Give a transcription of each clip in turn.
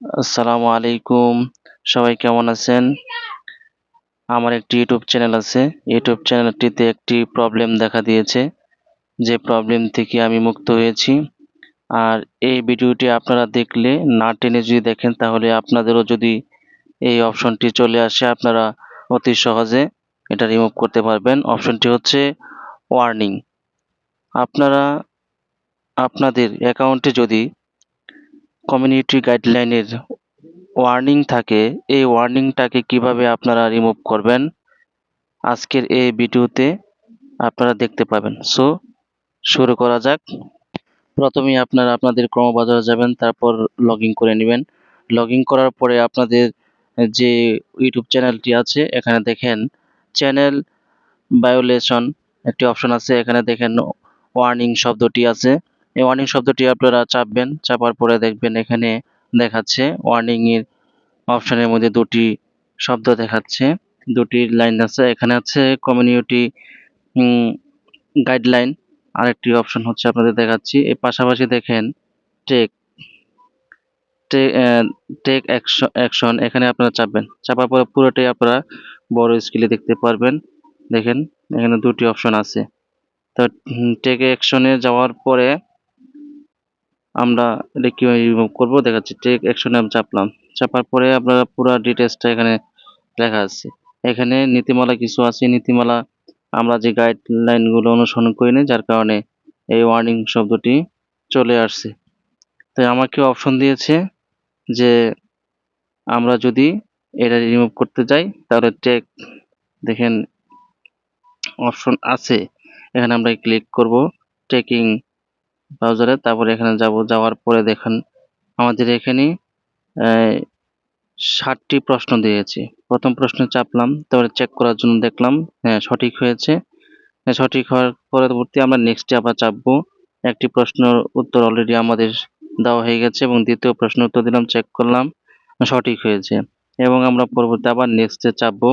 আসসালামু আলাইকুম। সবাই কেমন আছেন? আমার একটি ইউটিউব চ্যানেল আছে। ইউটিউব চ্যানেলটিতে একটি প্রবলেম দেখা দিয়েছে, যে প্রবলেম থেকে আমি মুক্ত হয়েছি। আর এই ভিডিওটি আপনারা দেখলে না টেনে যদি দেখেন, তাহলে আপনাদেরও যদি এই অপশনটি চলে আসে, আপনারা অতি সহজে এটা রিমুভ করতে পারবেন। অপশনটি হচ্ছে ওয়ার্নিং। আপনারা আপনাদের অ্যাকাউন্টে যদি কমিউনিটি গাইডলাইনের ওয়ার্নিং থাকে, এই ওয়ার্নিংটাকে কিভাবে আপনারা রিমুভ করবেন, আজকের এই ভিডিওতে আপনারা দেখতে পাবেন। সো শুরু করা যাক। প্রথমেই আপনারা আপনাদের ক্রোম ব্রাউজারে যাবেন, তারপর লগ ইন করে নেবেন। লগ ইন করার পরে আপনাদের যে ইউটিউব চ্যানেলটি আছে, এখানে দেখেন চ্যানেল ভায়োলেশন একটি অপশন আছে। এখানে দেখেন ওয়ার্নিং শব্দটি আছে। এই ওয়ার্নিং শব্দটি আপনারা চাপবেন। চাপার পরে দেখবেন এখানে দেখাচ্ছে ওয়ার্নিং এর অপশনের মধ্যে দুটি শব্দ দেখাচ্ছে, দুটি লাইন আছে। এখানে আছে কমিউনিটি গাইডলাইন, আরেকটি অপশন হচ্ছে আপনাদের দেখাচ্ছি। এর পাশাপাশি দেখেন টেক টেক অ্যাকশন, এখানে আপনারা চাপবেন। চাপার পরে পুরোটাই আপনারা বড় স্ক্রিনে দেখতে পারবেন। দেখেন এখানে দুটি অপশন আছে। তো টেক অ্যাকশনে যাওয়ার পরে আমরা এটা কিভাবে রিমুভ করবো দেখাচ্ছি। টেক অ্যাকশনে আমি চাপলাম। চাপার পরে আপনারা পুরো ডিটেলসটা এখানে লেখা আছে। এখানে নীতিমালা কিছু আছে। নীতিমালা আমরা যে গাইডলাইনগুলো অনুসরণ করিনি, যার কারণে এই ওয়ার্নিং শব্দটি চলে আসছে। তাই আমাকে অপশন দিয়েছে যে আমরা যদি এটা রিমুভ করতে যাই, তাহলে টেক দেখেন অপশন আছে, এখানে আমরা ক্লিক করব টেকিং ব্রাউজারে। তারপরে এখানে যাব। যাওয়ার পরে দেখেন আমাদের এখানে 7টি প্রশ্ন দিয়েছে। প্রথম প্রশ্নে চাপলাম, তারপরে চেক করার জন্য দেখলাম হ্যাঁ সঠিক হয়েছে। সঠিক হওয়ার পরবর্তী আমরা নেক্সটে আবার চাপবো। একটি প্রশ্নের উত্তর অলরেডি আমাদের দেওয়া হয়ে গেছে এবং দ্বিতীয় প্রশ্নের উত্তর দিলাম, চেক করলাম সঠিক হয়েছে এবং আমরা পরবর্তী আবার নেক্সটে চাপবো।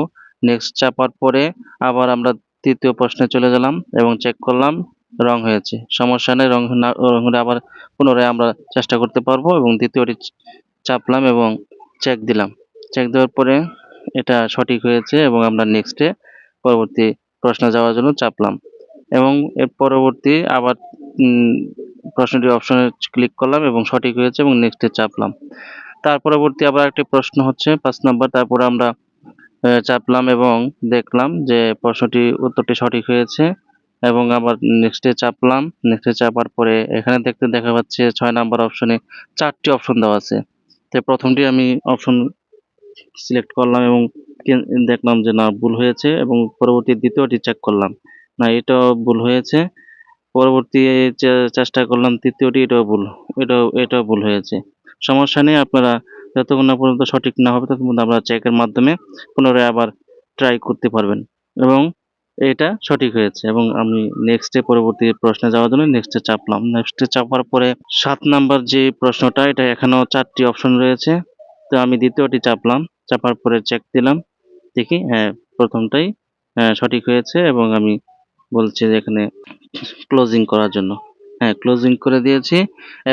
নেক্সট চাপার পরে আবার আমরা তৃতীয় প্রশ্নে চলে গেলাম এবং চেক করলাম রং হয়েছে। সমস্যা নেই, রং হলে আবার পুনরায় আমরা চেষ্টা করতে পারবো এবং দ্বিতীয়টি চাপলাম এবং চেক দিলাম। চেক দেওয়ার পরে এটা সঠিক হয়েছে এবং আমরা নেক্সটে পরবর্তী প্রশ্নে যাওয়ার জন্য চাপলাম এবং এর পরবর্তী আবার প্রশ্নটির অপশনে ক্লিক করলাম এবং সঠিক হয়েছে এবং নেক্সটে চাপলাম। তার পরবর্তী আবার একটি প্রশ্ন হচ্ছে 5 নম্বর। তারপরে আমরা চাপলাম এবং দেখলাম যে উত্তরটি সঠিক হয়েছে এবং আবার নেক্সটে চাপলাম। নেক্সটে চাপার পরে এখানে দেখা যাচ্ছে 6 নাম্বার অপশনে 4টি অপশন দেওয়া আছে। তো প্রথমটি আমি অপশন সিলেক্ট করলাম এবং দেখলাম যে না, ভুল হয়েছে এবং পরবর্তী দ্বিতীয়টি চেক করলাম, না এটাও ভুল হয়েছে। পরবর্তী চেষ্টা করলাম তৃতীয়টি, এটাও ভুল হয়েছে। সমস্যা নেই, আপনারা যতক্ষণ না পর্যন্ত সঠিক না হবে ততক্ষণ পর্যন্ত আমরা চেকের মাধ্যমে পুনরায় আবার ট্রাই করতে পারবেন এবং এটা সঠিক হয়েছে এবং আমি নেক্সটে পরবর্তী প্রশ্নে যাওয়ার জন্য নেক্সটে চাপলাম। নেক্সটে চাপার পরে 7 নাম্বার যে প্রশ্নটা, এটা এখানেও 4টি অপশন রয়েছে। তো আমি দ্বিতীয়টি চাপলাম। চাপার পরে চেক দিলাম, দেখি হ্যাঁ প্রথমটাই সঠিক হয়েছে এবং আমি বলছি যে এখানে ক্লোজিং করার জন্য, হ্যাঁ ক্লোজিং করে দিয়েছি।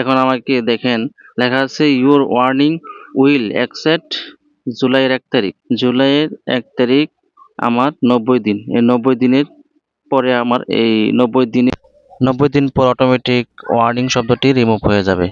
এখন আমাকে দেখেন লেখা আছে ইউর ওয়ার্নিং উইল অ্যাকসেপ্ট জুলাইয়ের 1 তারিখ। জুলাইয়ের 1 তারিখ আমার 90 দিন। এই 90 দিনের পরে আমার এই 90 দিন পর অটোমেটিক ওয়ার্নিং শব্দটি রিমুভ হয়ে যাবে।